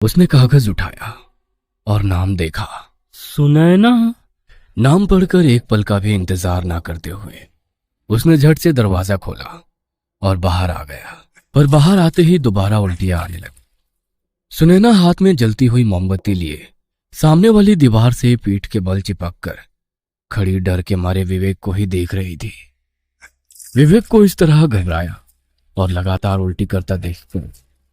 उसने कागज उठाया और नाम देखा। सुनैना। नाम पढ़कर एक पल का भी इंतजार ना करते हुए उसने झट से दरवाजा खोला और बाहर आ गया। पर बाहर आते ही दोबारा उल्टियां आने लगी। सुनैना हाथ में जलती हुई मोमबत्ती लिए सामने वाली दीवार से पीठ के बल चिपक कर खड़ी डर के मारे विवेक को ही देख रही थी। विवेक को इस तरह घबराया और लगातार उल्टी करता देखकर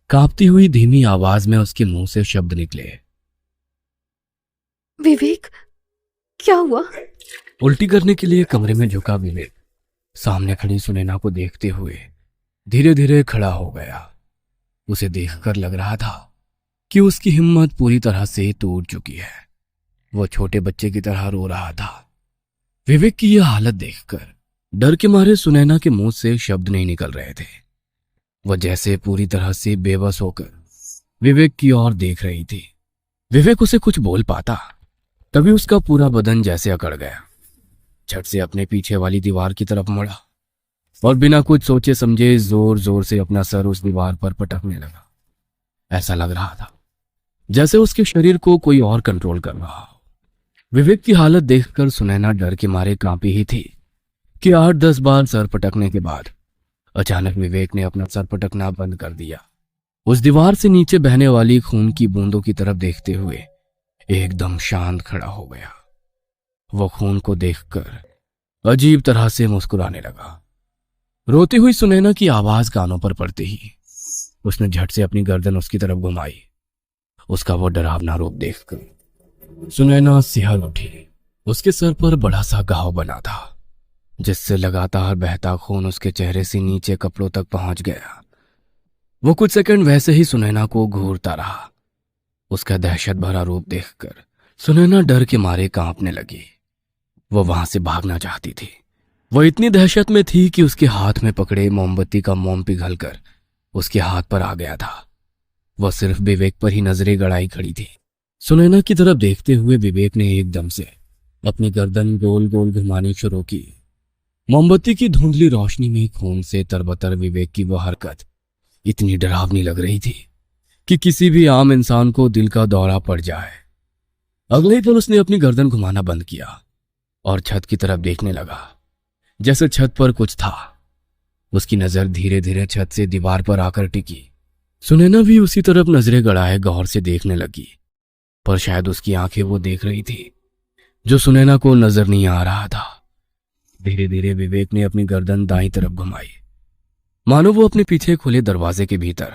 कांपती हुई धीमी आवाज में उसके मुंह से शब्द निकले। विवेक, क्या हुआ? उल्टी करने के लिए कमरे में झुका विवेक सामने खड़ी सुनैना को देखते हुए धीरे धीरे खड़ा हो गया। उसे देखकर लग रहा था कि उसकी हिम्मत पूरी तरह से टूट चुकी है। वो छोटे बच्चे की तरह रो रहा था। विवेक की यह हालत देखकर डर के मारे सुनैना के मुंह से शब्द नहीं निकल रहे थे। वह जैसे पूरी तरह से बेबस होकर विवेक की ओर देख रही थी। विवेक उसे कुछ बोल पाता तभी उसका पूरा बदन जैसे अकड़ गया। झट से अपने पीछे वाली दीवार की तरफ मुड़ा और बिना कुछ सोचे समझे जोर जोर से अपना सर उस दीवार पर पटकने लगा। ऐसा लग रहा था जैसे उसके शरीर को कोई और कंट्रोल कर रहा हो। विवेक की हालत देखकर सुनैना डर के मारे कांपी ही थी कि 8-10 बार सर पटकने के बाद अचानक विवेक ने अपना सर पटकना बंद कर दिया। उस दीवार से नीचे बहने वाली खून की बूंदों की तरफ देखते हुए एकदम शांत खड़ा हो गया। वो खून को देखकर अजीब तरह से मुस्कुराने लगा। रोती हुई सुनैना की आवाज कानों पर पड़ते ही उसने झट से अपनी गर्दन उसकी तरफ घुमाई। उसका वो डरावना रूप देखकर सुनैना सिहर उठी। उसके सर पर बड़ा सा घाव बना था जिससे लगातार बहता खून उसके चेहरे से नीचे कपड़ों तक पहुंच गया। वो कुछ सेकंड वैसे ही सुनैना को घूरता रहा। उसका दहशत भरा रूप देखकर सुनैना डर के मारे कांपने लगी। वो वहां से भागना चाहती थी। वो इतनी दहशत में थी कि उसके हाथ में पकड़े मोमबत्ती का मोम पिघलकर उसके हाथ पर आ गया था। वह सिर्फ विवेक पर ही नजरें गड़ाई खड़ी थी। सुनैना की तरफ देखते हुए विवेक ने एकदम से अपनी गर्दन गोल गोल घुमानी शुरू की। मोमबत्ती की धुंधली रोशनी में खून से तरबतर विवेक की वह हरकत इतनी डरावनी लग रही थी कि किसी भी आम इंसान को दिल का दौरा पड़ जाए। अगले ही पल उसने अपनी गर्दन घुमाना बंद किया और छत की तरफ देखने लगा जैसे छत पर कुछ था। उसकी नजर धीरे धीरे छत से दीवार पर आकर टिकी। सुनैना भी उसी तरफ नजरें गड़ाए गौर से देखने लगी, पर शायद उसकी आंखें वो देख रही थी जो सुनैना को नजर नहीं आ रहा था। धीरे धीरे विवेक ने अपनी गर्दन दाईं तरफ घुमाई, मानो वो अपने पीछे खुले दरवाजे के भीतर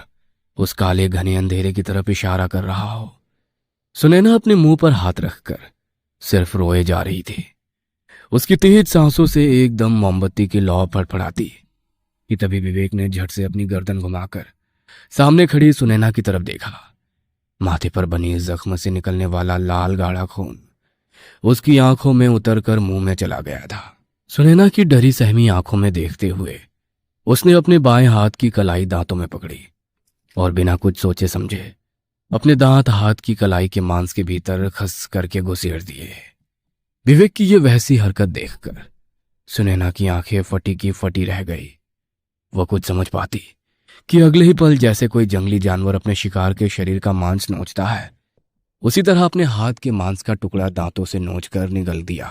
उस काले घने अंधेरे की तरफ इशारा कर रहा हो। सुनैना अपने मुंह पर हाथ रखकर सिर्फ रोए जा रही थी। उसकी तेज सांसों से एकदम मोमबत्ती की लौ फड़फड़ाती कि तभी विवेक ने झट से अपनी गर्दन घुमाकर सामने खड़ी सुनैना की तरफ देखा। माथे पर बनी जख्म से निकलने वाला लाल गाढ़ा खून उसकी आंखों में उतरकर मुंह में चला गया था। सुनैना की डरी सहमी आंखों में देखते हुए उसने अपने बाएं हाथ की कलाई दांतों में पकड़ी और बिना कुछ सोचे समझे अपने दांत हाथ की कलाई के मांस के भीतर खस करके घुसेड़ दिए। विवेक की ये वैसी हरकत देखकर सुनैना की आंखें फटी की फटी रह गई। वह कुछ समझ पाती कि अगले ही पल जैसे कोई जंगली जानवर अपने शिकार के शरीर का मांस नोचता है, उसी तरह अपने हाथ के मांस का टुकड़ा दांतों से नोचकर निगल दिया।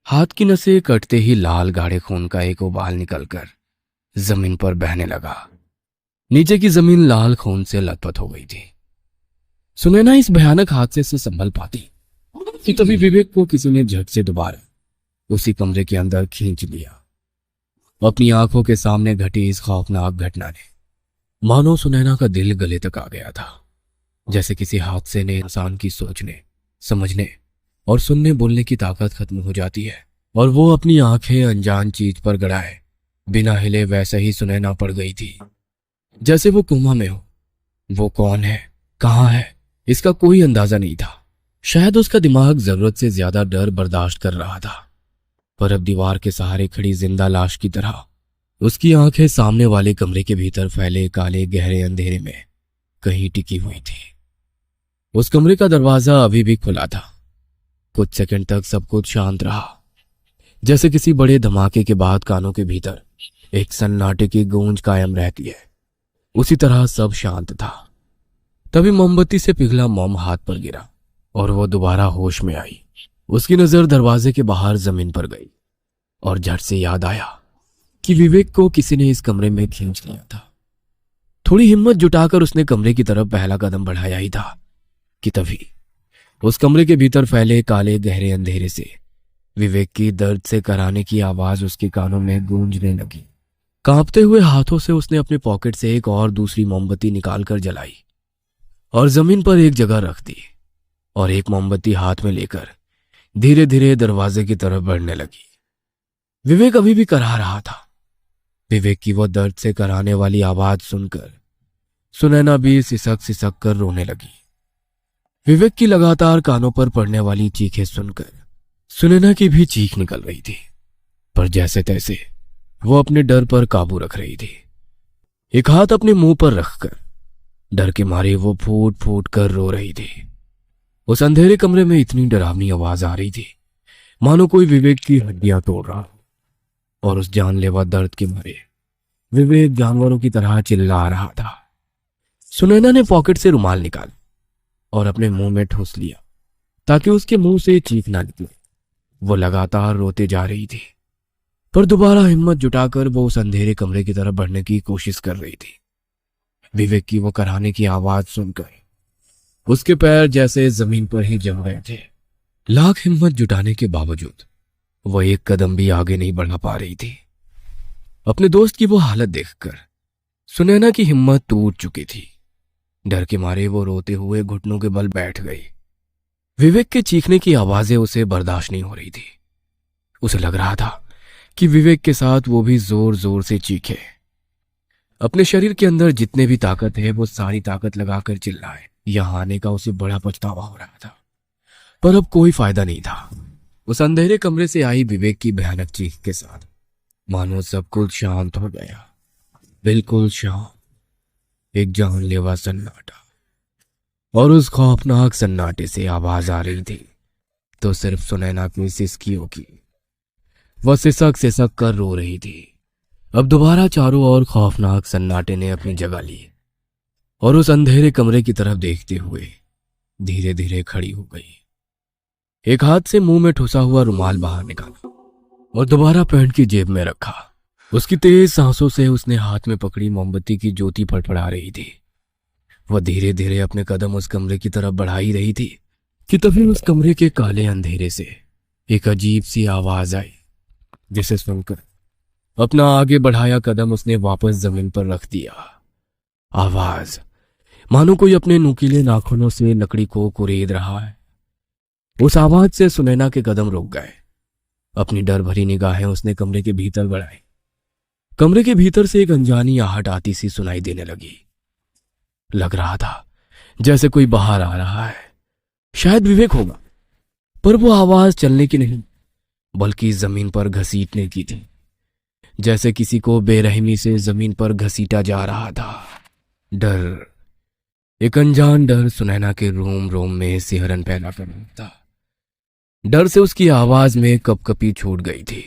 हाथ की नसें कटते ही लाल गाढ़े खून का एक उबाल निकलकर जमीन पर बहने लगा। नीचे की जमीन लाल खून से लथपथ हो गई थी। सुनैना इस भयानक हादसे से संभल पाती कि तभी विवेक को किसी ने झट से दोबारा उसी कमरे के अंदर खींच लिया। अपनी आंखों के सामने घटी इस खौफनाक घटना ने मानो सुनैना का दिल गले तक आ गया था। जैसे किसी हादसे ने इंसान की सोचने, समझने और सुनने बोलने की ताकत खत्म हो जाती है और वो अपनी आंखें अनजान चीज पर गड़ाए बिना हिले वैसे ही सुनैना पड़ गई थी, जैसे वो कोमा में हो। वो कौन है, कहां है, इसका कोई अंदाजा नहीं था। शायद उसका दिमाग जरूरत से ज्यादा डर बर्दाश्त कर रहा था, पर अब दीवार के सहारे खड़ी जिंदा लाश की तरह उसकी आंखें सामने वाले कमरे के भीतर फैले काले गहरे अंधेरे में कहीं टिकी हुई थी। उस कमरे का दरवाजा अभी भी खुला था। कुछ सेकंड तक सब कुछ शांत रहा, जैसे किसी बड़े धमाके के बाद कानों के भीतर एक सन्नाटे की गूंज कायम रहती है। उसी तरह सब शांत था। तभी मोमबत्ती से पिघला मोम हाथ पर गिरा और वो दोबारा होश में आई। उसकी नजर दरवाजे के बाहर जमीन पर गई और झट से याद आया कि विवेक को किसी ने इस कमरे में खींच लिया था। थोड़ी हिम्मत जुटाकर उसने कमरे की तरफ पहला कदम बढ़ाया ही था कि तभी उस कमरे के भीतर फैले काले गहरे अंधेरे से विवेक की दर्द से कराने की आवाज उसके कानों में गूंजने लगी। कांपते हुए हाथों से उसने अपने पॉकेट से एक और दूसरी मोमबत्ती निकालकर जलाई और जमीन पर एक जगह रख दी और एक मोमबत्ती हाथ में लेकर धीरे धीरे दरवाजे की तरफ बढ़ने लगी। विवेक अभी भी कराह रहा था। विवेक की वो दर्द से कराने वाली आवाज सुनकर सुनैना भी सिसक सिसक कर रोने लगी। विवेक की लगातार कानों पर पड़ने वाली चीखें सुनकर सुनैना की भी चीख निकल रही थी, पर जैसे तैसे वो अपने डर पर काबू रख रही थी। एक हाथ अपने मुंह पर रखकर डर के मारे वो फूट फूट कर रो रही थी। उस अंधेरे कमरे में इतनी डरावनी आवाज आ रही थी मानो कोई विवेक की हड्डियां तोड़ रहा हो, और उस जानलेवा दर्द के मारे विवेक जानवरों की तरह चिल्ला रहा था। सुनैना ने पॉकेट से रुमाल निकाल और अपने मुंह में ठूंस लिया ताकि उसके मुंह से चीख ना निकले। वो लगातार रोते जा रही थी, पर दोबारा हिम्मत जुटाकर वो उस अंधेरे कमरे की तरफ बढ़ने की कोशिश कर रही थी। विवेक की वो कराहने की आवाज सुनकर उसके पैर जैसे जमीन पर ही जम गए थे। लाख हिम्मत जुटाने के बावजूद वो एक कदम भी आगे नहीं बढ़ा पा रही थी। अपने दोस्त की वो हालत देखकर सुनैना की हिम्मत टूट चुकी थी। डर के मारे वो रोते हुए घुटनों के बल बैठ गई। विवेक के चीखने की आवाजें उसे बर्दाश्त नहीं हो रही थी। उसे लग रहा था कि विवेक के साथ वो भी जोर जोर से चीखे। अपने शरीर के अंदर जितने भी ताकत है वो सारी ताकत लगाकर चिल्लाए। यहां आने का उसे बड़ा पछतावा हो रहा था, पर अब कोई फायदा नहीं था। उस अंधेरे कमरे से आई विवेक की भयानक चीख के साथ मानो सब कुछ शांत हो गया, बिल्कुल शांत। एक जानलेवा सन्नाटा, और उस खौफनाक सन्नाटे से आवाज आ रही थी तो सिर्फ सुनैना की सिसकियों की। वह सिसक सिसक कर रो रही थी। अब दोबारा चारों ओर खौफनाक सन्नाटे ने अपनी जगह ली और उस अंधेरे कमरे की तरफ देखते हुए धीरे धीरे खड़ी हो गई। एक हाथ से मुंह में ठुसा हुआ रुमाल बाहर निकाला और दोबारा पैंट की जेब में रखा। उसकी तेज सांसों से उसने हाथ में पकड़ी मोमबत्ती की ज्योति फड़फड़ा रही थी। वह धीरे धीरे अपने कदम उस कमरे की तरफ बढ़ा ही रही थी कि तभी उस कमरे के काले अंधेरे से एक अजीब सी आवाज आई, जिसे सुनकर अपना आगे बढ़ाया कदम उसने वापस जमीन पर रख दिया। आवाज मानो कोई अपने नुकीले नाखूनों से लकड़ी को कुरेद रहा है। उस आवाज से सुनैना के कदम रुक गए। अपनी डर भरी निगाहें उसने कमरे के भीतर बढ़ाई। कमरे के भीतर से एक अनजानी आहट आती सी सुनाई देने लगी। लग रहा था जैसे कोई बाहर आ रहा है। शायद विवेक होगा, पर वो आवाज चलने की नहीं बल्कि जमीन पर घसीटने की थी, जैसे किसी को बेरहमी से जमीन पर घसीटा जा रहा था। डर, एक अनजान डर सुनैना के रोम रोम में सिहरन पैदा कर रहा था। डर से उसकी आवाज में कपकपी छूट गई थी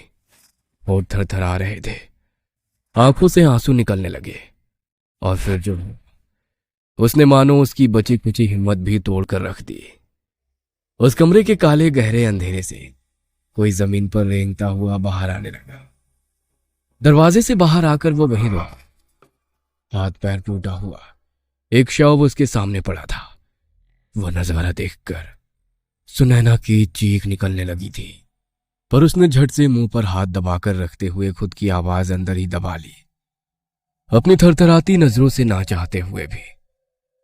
और थरथरा रहे थे। आंखों से आंसू निकलने लगे और फिर जो उसने मानो उसकी बची कुची हिम्मत भी तोड़कर रख दी। उस कमरे के काले गहरे अंधेरे से कोई जमीन पर रेंगता हुआ बाहर आने लगा। दरवाजे से बाहर आकर वो वहीं रुका। हाथ पैर टूटा हुआ एक शव उसके सामने पड़ा था। वह नजारा देखकर सुनैना की चीख निकलने लगी थी, पर उसने झट से मुंह पर हाथ दबाकर रखते हुए खुद की आवाज अंदर ही दबा ली। अपनी थरथराती नजरों से ना चाहते हुए भी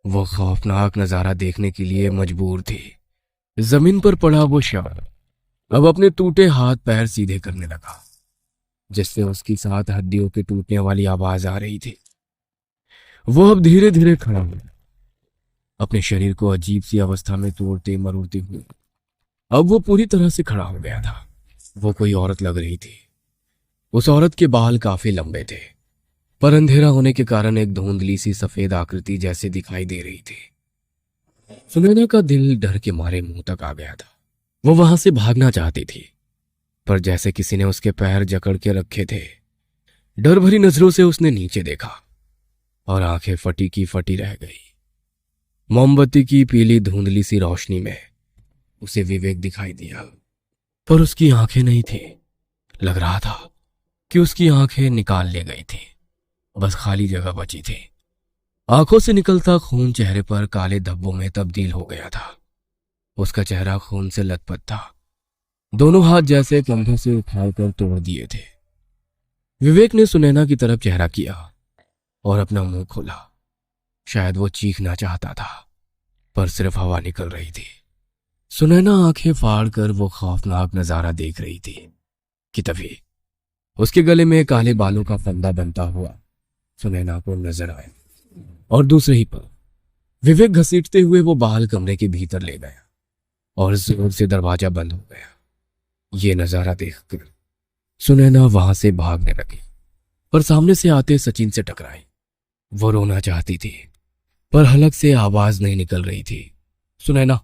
वो खौफनाक नजारा देखने के लिए मजबूर थी। जमीन पर पड़ा वो शव अब अपने टूटे हाथ पैर सीधे करने लगा, जिससे उसकी साथ हड्डियों के टूटने वाली आवाज आ रही थी। वो अब धीरे धीरे खड़ा हुआ, अपने शरीर को अजीब सी अवस्था में तोड़ते मरोड़ते हुए। अब वो पूरी तरह से खड़ा हो गया था। वो कोई औरत लग रही थी। उस औरत के बाल काफी लंबे थे, पर अंधेरा होने के कारण एक धुंधली सी सफेद आकृति जैसे दिखाई दे रही थी। सुनैना का दिल डर के मारे मुंह तक आ गया था। वो वहां से भागना चाहती थी, पर जैसे किसी ने उसके पैर जकड़ के रखे थे। डर भरी नजरों से उसने नीचे देखा और आंखें फटी की फटी रह गई। मोमबत्ती की पीली धुंधली सी रोशनी में उसे विवेक दिखाई दिया, पर उसकी आंखें नहीं थी। लग रहा था कि उसकी आंखें निकाल ले गई थी, बस खाली जगह बची थी। आंखों से निकलता खून चेहरे पर काले धब्बों में तब्दील हो गया था। उसका चेहरा खून से लथपथ था, दोनों हाथ जैसे कंधों से उठाकर तोड़ दिए थे। विवेक ने सुनैना की तरफ चेहरा किया और अपना मुंह खोला। शायद वो चीखना चाहता था, पर सिर्फ हवा निकल रही थी। सुनैना आंखें फाड़ कर वो खौफनाक नजारा देख रही थी कि तभी उसके गले में काले बालों का फंदा बनता हुआ सुनैना को नजर आया, और दूसरे ही पल विवेक घसीटते हुए वो बाल कमरे के भीतर ले गया और जोर से दरवाजा बंद हो गया। ये नजारा देखकर सुनैना वहां से भागने लगी, पर सामने से आते सचिन से टकराई। वो रोना चाहती थी, पर हलक से आवाज नहीं निकल रही थी। सुनैना,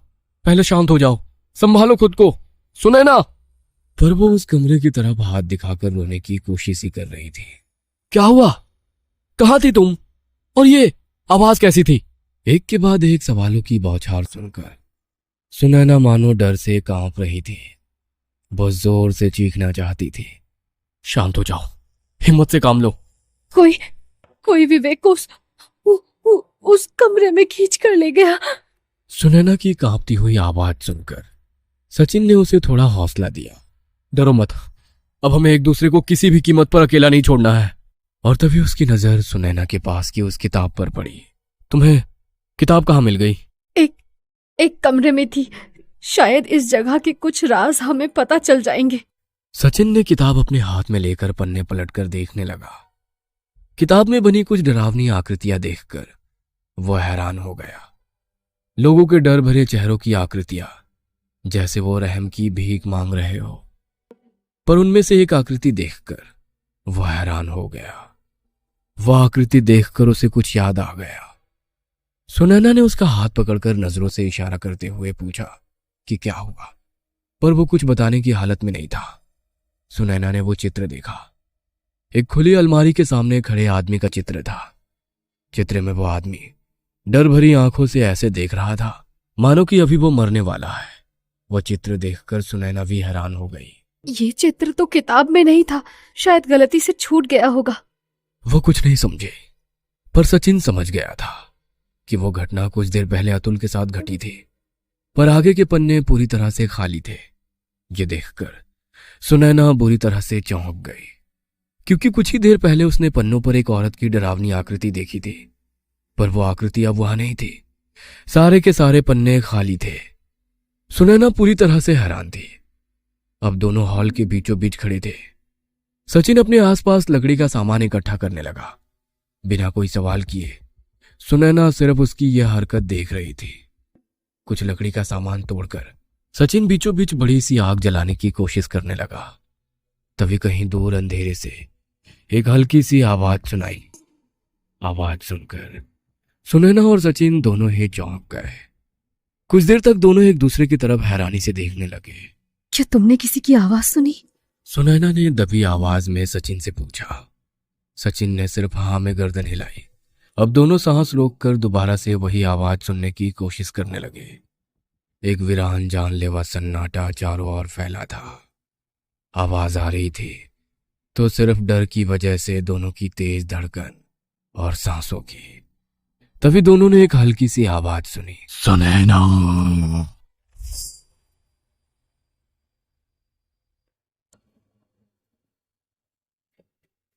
पहले शांत हो जाओ, संभालो खुद को, सुनैना। पर वो उस कमरे की तरफ हाथ दिखाकर रोने की कोशिश ही कर रही थी। क्या हुआ? कहां थी तुम? और ये आवाज कैसी थी? एक के बाद एक सवालों की बौछार सुनकर सुनैना मानो डर से कांप रही थी। बहुत जोर से चीखना चाहती थी। शांत हो जाओ, हिम्मत से काम लो। कोई विवेक को उस कमरे में खींच कर ले गया। सुनैना की कांपती हुई आवाज सुनकर सचिन ने उसे थोड़ा हौसला दिया। डरो मत, अब हमें एक दूसरे को किसी भी कीमत पर अकेला नहीं छोड़ना है। और तभी उसकी नजर सुनैना के पास की उस किताब पर पड़ी। तुम्हें किताब कहाँ मिल गई? एक कमरे में थी। शायद इस जगह के कुछ राज हमें पता चल जाएंगे। सचिन ने किताब अपने हाथ में लेकर पन्ने पलटकर देखने लगा। किताब में बनी कुछ डरावनी आकृतियां देखकर वो हैरान हो गया। लोगों के डर भरे चेहरों की आकृतियां, जैसे वो रहम की भीख मांग रहे हो। पर उनमें से एक आकृति देखकर वो हैरान हो गया। वह आकृति देखकर उसे कुछ याद आ गया। सुनैना ने उसका हाथ पकड़कर नजरों से इशारा करते हुए पूछा कि क्या हुआ, पर वो कुछ बताने की हालत में नहीं था। सुनैना ने वो चित्र देखा। एक खुली अलमारी के सामने खड़े आदमी का चित्र था। चित्र में वो आदमी डर भरी आंखों से ऐसे देख रहा था मानो कि अभी वो मरने वाला है। वह चित्र देखकर सुनैना भी हैरान हो गई। ये चित्र तो किताब में नहीं था, शायद गलती से छूट गया होगा। वो कुछ नहीं समझे, पर सचिन समझ गया था कि वो घटना कुछ देर पहले अतुल के साथ घटी थी, पर आगे के पन्ने पूरी तरह से खाली थे। ये देखकर सुनैना बुरी तरह से चौंक गई, क्योंकि कुछ ही देर पहले उसने पन्नों पर एक औरत की डरावनी आकृति देखी थी, पर वो आकृति अब वहां नहीं थी। सारे के सारे पन्ने खाली थे। सुनैना पूरी तरह से हैरान थी। अब दोनों हॉल के बीचों बीच खड़े थे। सचिन अपने आसपास लकड़ी का सामान इकट्ठा करने लगा। बिना कोई सवाल किए सुनैना सिर्फ उसकी यह हरकत देख रही थी। कुछ लकड़ी का सामान तोड़कर सचिन बीचों बीच बड़ी सी आग जलाने की कोशिश करने लगा। तभी कहीं दूर अंधेरे से एक हल्की सी आवाज सुनाई। आवाज सुनकर सुनैना और सचिन दोनों ही चौंक गए। कुछ देर तक दोनों एक दूसरे की तरफ हैरानी से देखने लगे। क्या तुमने किसी की आवाज सुनी? सुनैना ने दबी आवाज में सचिन से पूछा। सचिन ने सिर्फ हाँ में गर्दन हिलाई। अब दोनों सांस रोककर दोबारा से वही आवाज सुनने की कोशिश करने लगे। एक वीरान जानलेवा सन्नाटा चारों ओर फैला था। आवाज आ रही थी तो सिर्फ डर की वजह से दोनों की तेज धड़कन और सांसों की। तभी दोनों ने एक हल्की सी आवाज सुनी, सुनैना।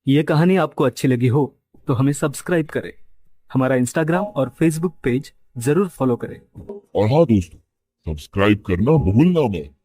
ये कहानी आपको अच्छी लगी हो तो हमें सब्सक्राइब करें, हमारा इंस्टाग्राम और फेसबुक पेज जरूर फॉलो करें। और हाँ दोस्तों, सब्सक्राइब करना भूलना मत।